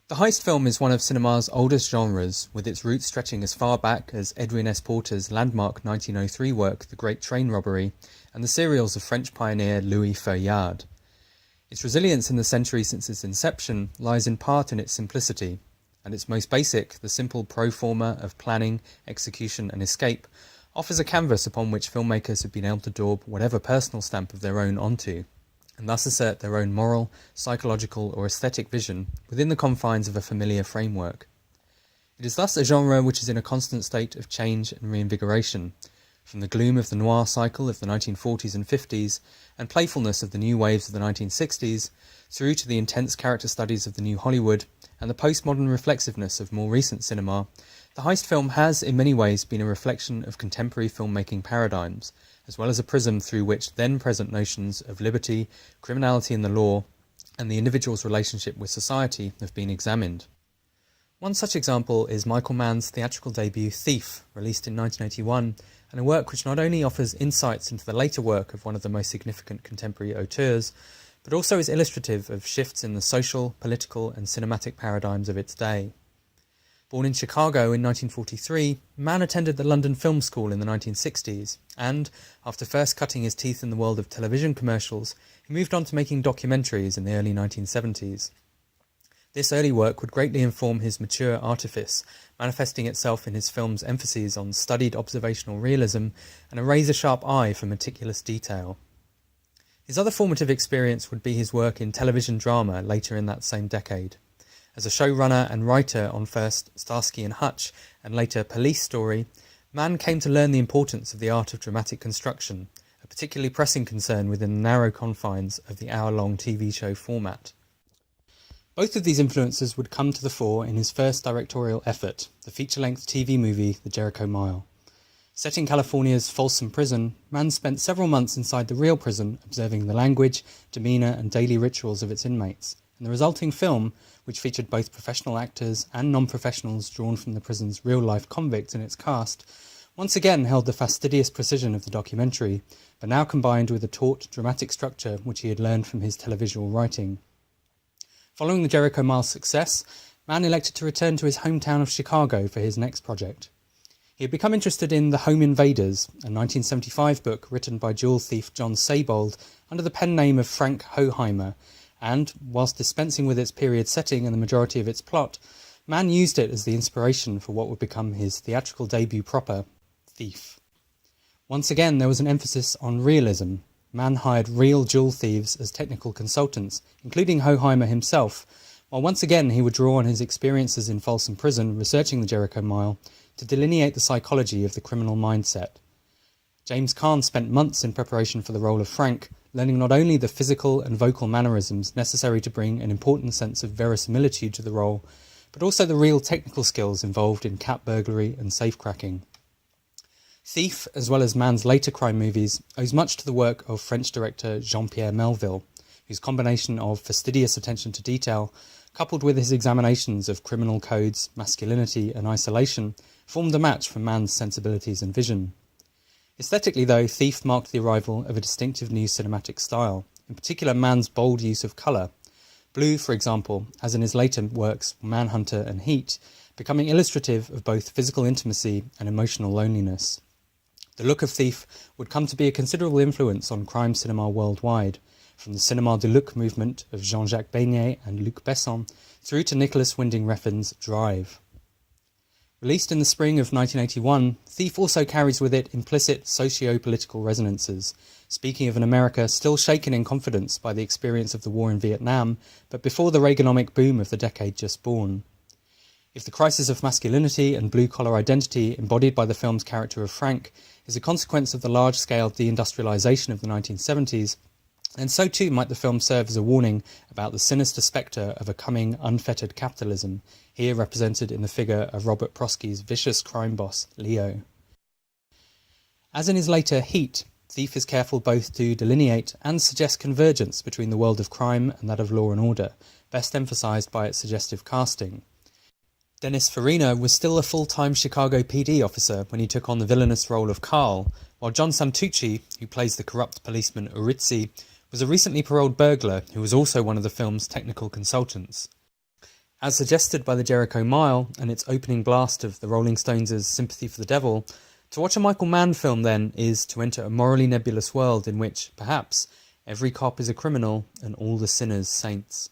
The heist film is one of cinema's oldest genres, with its roots stretching as far back as Edwin S. Porter's landmark 1903 work The Great Train Robbery and the serials of French pioneer Louis Feuillade. Its resilience in the century since its inception lies in part in its simplicity. At its most basic, the simple pro forma of planning, execution and escape offers a canvas upon which filmmakers have been able to daub whatever personal stamp of their own onto, and thus assert their own moral, psychological or aesthetic vision within the confines of a familiar framework. It is thus a genre which is in a constant state of change and reinvigoration, from the gloom of the noir cycle of the 1940s and 50s and playfulness of the new waves of the 1960s, through to the intense character studies of the new Hollywood and the postmodern reflexiveness of more recent cinema. The heist film has in many ways been a reflection of contemporary filmmaking paradigms, as well as a prism through which then-present notions of liberty, criminality and the law, and the individual's relationship with society have been examined. One such example is Michael Mann's theatrical debut Thief, released in 1981, and a work which not only offers insights into the later work of one of the most significant contemporary auteurs, but also is illustrative of shifts in the social, political and cinematic paradigms of its day. Born in Chicago in 1943, Mann attended the London Film School in the 1960s, and, after first cutting his teeth in the world of television commercials, he moved on to making documentaries in the early 1970s. This early work would greatly inform his mature artifice, manifesting itself in his film's emphases on studied observational realism and a razor-sharp eye for meticulous detail. His other formative experience would be his work in television drama later in that same decade. As a showrunner and writer on first Starsky and Hutch and later Police Story, Mann came to learn the importance of the art of dramatic construction, a particularly pressing concern within the narrow confines of the hour-long TV show format. Both of these influences would come to the fore in his first directorial effort, the feature-length TV movie The Jericho Mile. Set in California's Folsom Prison, Mann spent several months inside the real prison observing the language, demeanour and daily rituals of its inmates, and the resulting film, which featured both professional actors and non-professionals drawn from the prison's real-life convicts in its cast, once again held the fastidious precision of the documentary, but now combined with the taut, dramatic structure which he had learned from his televisual writing. Following the Jericho Mile's success, Mann elected to return to his hometown of Chicago for his next project. He had become interested in The Home Invaders, a 1975 book written by jewel thief John Saybold under the pen name of Frank Hoheimer, and, whilst dispensing with its period setting and the majority of its plot, Mann used it as the inspiration for what would become his theatrical debut proper, Thief. Once again, there was an emphasis on realism. Mann hired real jewel thieves as technical consultants, including Hoheimer himself, while once again he would draw on his experiences in Folsom Prison researching the Jericho Mile to delineate the psychology of the criminal mindset. James Caan spent months in preparation for the role of Frank, learning not only the physical and vocal mannerisms necessary to bring an important sense of verisimilitude to the role, but also the real technical skills involved in cat burglary and safe-cracking. Thief, as well as Mann's later crime movies, owes much to the work of French director Jean-Pierre Melville, whose combination of fastidious attention to detail, coupled with his examinations of criminal codes, masculinity and isolation, formed a match for Mann's sensibilities and vision. Aesthetically, though, Thief marked the arrival of a distinctive new cinematic style, in particular Mann's bold use of colour. Blue, for example, as in his later works Manhunter and Heat, becoming illustrative of both physical intimacy and emotional loneliness. The look of Thief would come to be a considerable influence on crime cinema worldwide, from the Cinema de Look movement of Jean-Jacques Beignet and Luc Besson through to Nicholas Winding Refn's Drive. Released in the spring of 1981, Thief also carries with it implicit socio-political resonances, speaking of an America still shaken in confidence by the experience of the war in Vietnam, but before the Reaganomic boom of the decade just born. If the crisis of masculinity and blue-collar identity embodied by the film's character of Frank is a consequence of the large-scale deindustrialization of the 1970s, then so too might the film serve as a warning about the sinister spectre of a coming unfettered capitalism, here represented in the figure of Robert Prosky's vicious crime boss, Leo. As in his later Heat, Thief is careful both to delineate and suggest convergence between the world of crime and that of law and order, best emphasised by its suggestive casting. Dennis Farina was still a full-time Chicago PD officer when he took on the villainous role of Carl, while John Santucci, who plays the corrupt policeman Urizzi, was a recently paroled burglar who was also one of the film's technical consultants. As suggested by the Jericho Mile and its opening blast of the Rolling Stones' Sympathy for the Devil, to watch a Michael Mann film then is to enter a morally nebulous world in which, perhaps, every cop is a criminal and all the sinners saints.